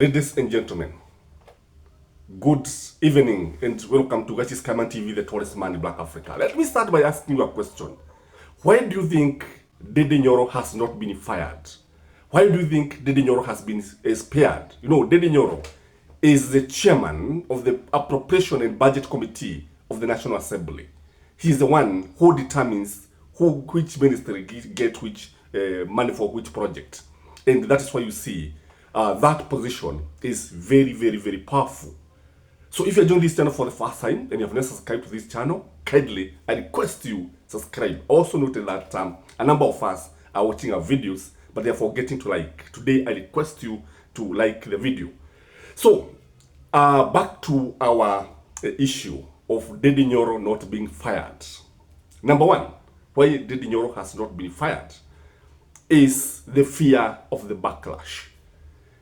Ladies and gentlemen, good evening and welcome to Gachi's Kaman TV, the tallest man in Black Africa. Let me start by asking you a question. Why do you think Ndindi Nyoro has not been fired? Why do you think Ndindi Nyoro has been spared? You know, Ndindi Nyoro is the chairman of the Appropriation and Budget Committee of the National Assembly. He is the one who determines which ministry get which money for which project. And that is why you see that position is very, very, very powerful. So if you're joining this channel for the first time and you have not subscribed to this channel, kindly, I request you subscribe. Also note that a number of us are watching our videos, but they are forgetting to like. Today, I request you to like the video. So, back to our issue of Ndindi Nyoro not being fired. Number one, why Ndindi Nyoro has not been fired is the fear of the backlash.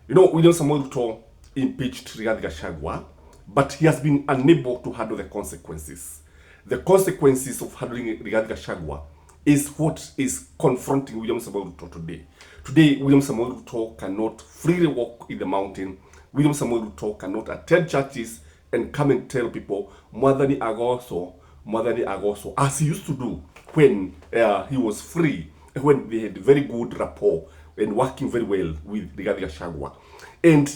You know, William Samoei Ruto impeached Rigathi Gachagua, but he has been unable to handle the consequences. The consequences of handling Rigathi Gachagua is what is confronting William Samoei Ruto today. Today, William Samoei Ruto cannot freely walk in the mountain. William Samoei Ruto cannot attend churches and come and tell people, Mwadhani Agoso, as he used to do when he was free, when they had very good rapport and working very well with Rigathi Gachagua. And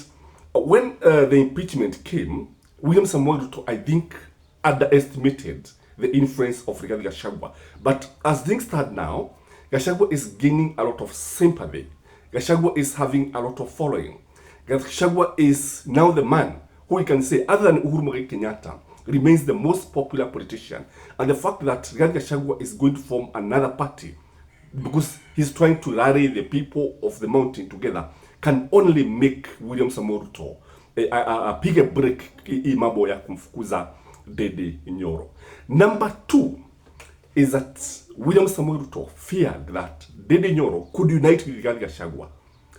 when the impeachment came, William Samoei Ruto, I think, underestimated the influence of Rigathi Gachagua. But as things stand now, Gachagua is gaining a lot of sympathy. Gachagua is having a lot of following. Gachagua is now the man who we can say, other than Uhuru Muigai Kenyatta, remains the most popular politician. And the fact that Rigathi Gachagua is going to form another party because he's trying to rally the people of the mountain together can only make William Samoei Ruto apige break imabo ya kumfukuza Ndindi Nyoro. Number two is that William Samoei Ruto feared that Ndindi Nyoro could unite with Rigathi Gachagua.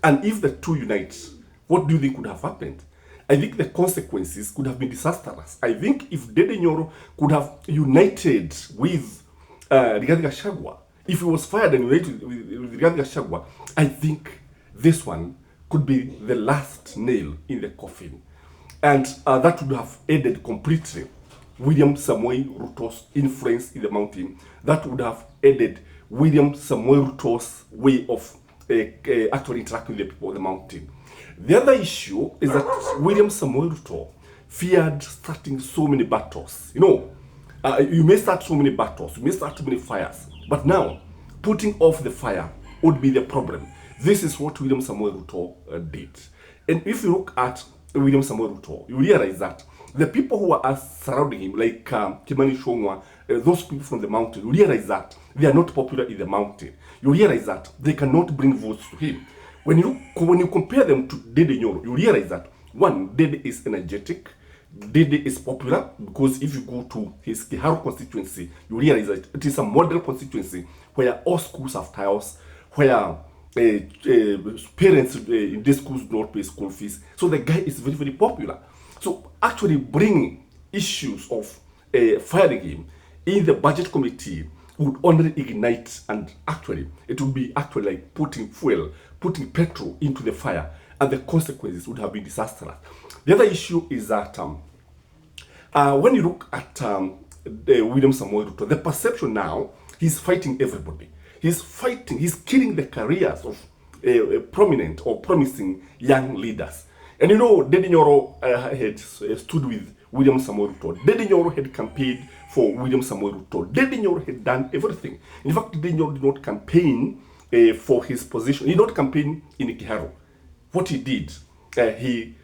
And if the two unite, what do you think could have happened? I think the consequences could have been disastrous. I think if Ndindi Nyoro could have united with Rigathi Gachagua, if he was fired and united with Rigathi Gachagua, I think this one could be the last nail in the coffin. And that would have ended completely William Samoei Ruto's influence in the mountain. That would have ended William Samoei Ruto's way of actually interacting with the people of the mountain. The other issue is that William Samoei Ruto feared starting so many battles. You know, you may start so many battles, you may start too many fires, but now putting off the fire would be the problem. This is what William Samoei Ruto did. And if you look at William Samoei Ruto, you realize that the people who are surrounding him, like Kimani Ichung'wah, those people from the mountain, you realize that they are not popular in the mountain. You realize that they cannot bring votes to him. When you compare them to Ndindi Nyoro, you realize that one, Ndindi is energetic, Ndindi is popular, because if you go to his Kiharu constituency, you realize that it is a model constituency where all schools have tiles, where parents in these schools do not pay school fees. So the guy is very, very popular. So actually bringing issues of firing him in the budget committee would only ignite, and actually it would be actually like putting petrol into the fire, and the consequences would have been disastrous. The other issue is that when you look at William Samoei Ruto, the perception now, he's fighting everybody. He's killing the careers of prominent or promising young leaders. And you know, Ndindi Nyoro had stood with William Samoei Ruto. Ndindi Nyoro had campaigned for William Samoei Ruto. Ndindi Nyoro had done everything. In fact, Ndindi Nyoro did not campaign for his position. He did not campaign in Kiharu. What he did, he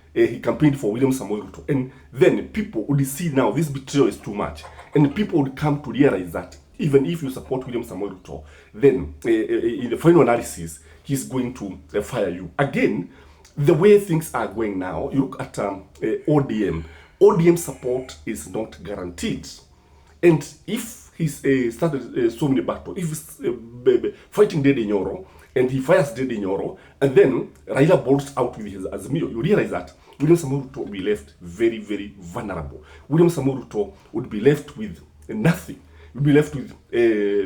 campaigned for William Samoei Ruto. And then people would see now this betrayal is too much. And people would come to realize that even if you support William Samoei Ruto, then in the final analysis, he's going to fire you. Again, the way things are going now, you look at ODM. ODM support is not guaranteed. And if he's started so many battles, if he's fighting Ndindi Nyoro, and he fires Ndindi Nyoro, and then Raila bolts out with his Azimio, you realize that William Samoei Ruto would be left very, very vulnerable. William Samoei Ruto would be left with nothing. You'll be left with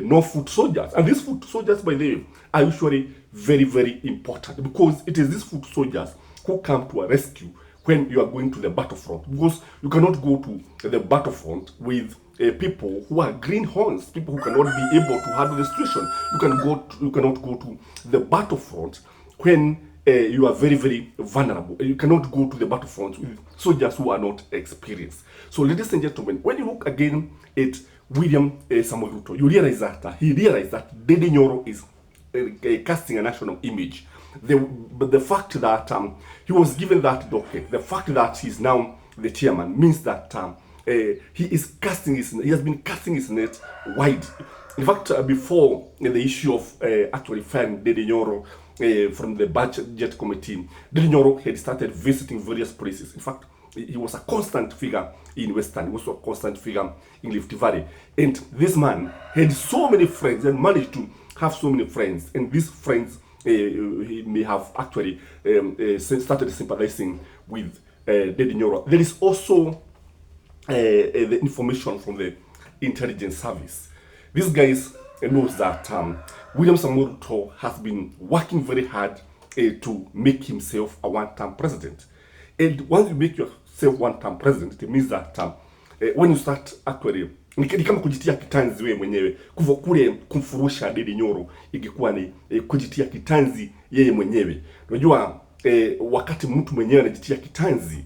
no foot soldiers. And these foot soldiers, by the way, are usually very, very important, because it is these foot soldiers who come to a rescue when you are going to the battlefront, because you cannot go to the battlefront with people who are greenhorns, people who cannot be able to handle the situation. You cannot go to the battlefront when you are very, very vulnerable. You cannot go to the battlefront with soldiers who are not experienced. So, ladies and gentlemen, when you look again at William Samoei Ruto, you realize that he realized that Ndindi Nyoro is casting a national image. But the fact that he was given that docket, the fact that he's now the chairman, means that he has been casting his net wide. In fact, before the issue of actually firing Ndindi Nyoro from the budget committee, Ndindi Nyoro had started visiting various places. In fact, he was a constant figure in Western, he was a constant figure in Rift Valley. And this man had so many friends and managed to have so many friends. And these friends, he may have actually started sympathizing with Ndindi Nyoro. There is also the information from the intelligence service. These guys knows that William Samoei Ruto has been working very hard to make himself a one-term president. And once you make yourself one-term president, it means that when you start actually ni kama kujitia kitanzi wewe mwenyewe, kule kumfurusha Ndindi Nyoro ingekuwa ni kujitia kitanzi yeye mwenyewe. Unajua wakati mtu mwenyewe anajitia kitanzi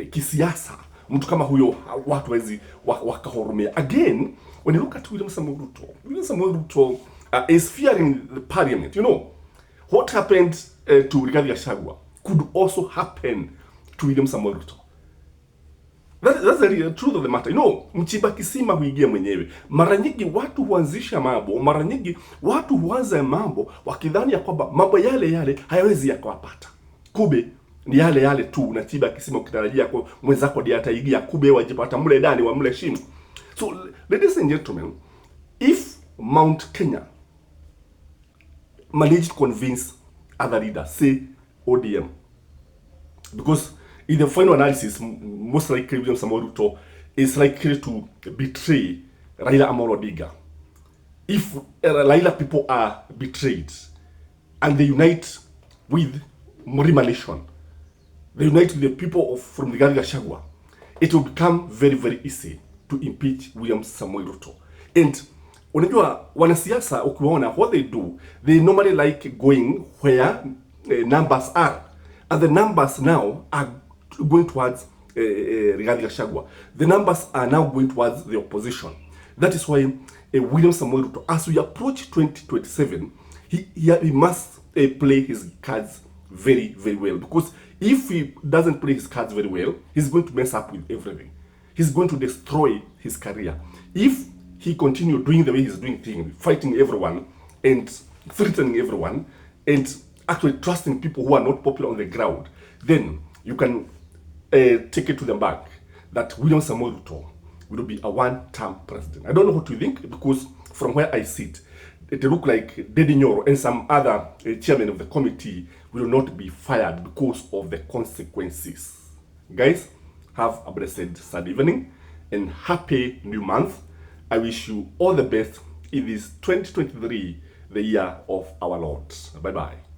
kisiasa, mtu kama huyo watu wezi wakahurumia. Again, when you look at William Samoei Ruto is fearing the parliament. You know, what happened to Rigathi Gachagua could also happen to William Samoei Ruto. That's the truth of the matter. You know, mchimba kisima huingia mwenyewe. Mara nyingi watu huanzisha mambo, mara nyingi watu huanza mambo wakidhani ya kwamba mambo yale yale hayawezi yakawapata. Kube ni yale yale tu, unachimba kisima ukitarajia kwa mwenzako ndiye ataigia, kube wajipata mle ndani wa mle shimo. So, ladies and gentlemen, if Mount Kenya managed to convince other leaders, say ODM, because in the final analysis, most likely William Samoei Ruto is likely to betray Raila Amolo Odinga. If Raila people are betrayed and they unite with Murima Nation, they unite with the people from the Rigathi Gachagua, it will become very, very easy to impeach William Samoei Ruto. And unajua wanasiasa ukiwaona, what they do, they normally like going where numbers are. And the numbers now are going towards Rigathi Gachagua. The numbers are now going towards the opposition. That is why William Samoei Ruto, as we approach 2027, he must play his cards very, very well. Because if he doesn't play his cards very well, he's going to mess up with everything. He's going to destroy his career. If he continues doing the way he's doing things, fighting everyone and threatening everyone and actually trusting people who are not popular on the ground, then you can take it to the bank that William Samoei Ruto will be a one-term president. I don't know what you think, because from where I sit, it looks like Ndindi Nyoro and some other chairman of the committee will not be fired because of the consequences. Guys, have a blessed Sunday evening and happy new month. I wish you all the best in this 2023, the year of our Lord. Bye-bye.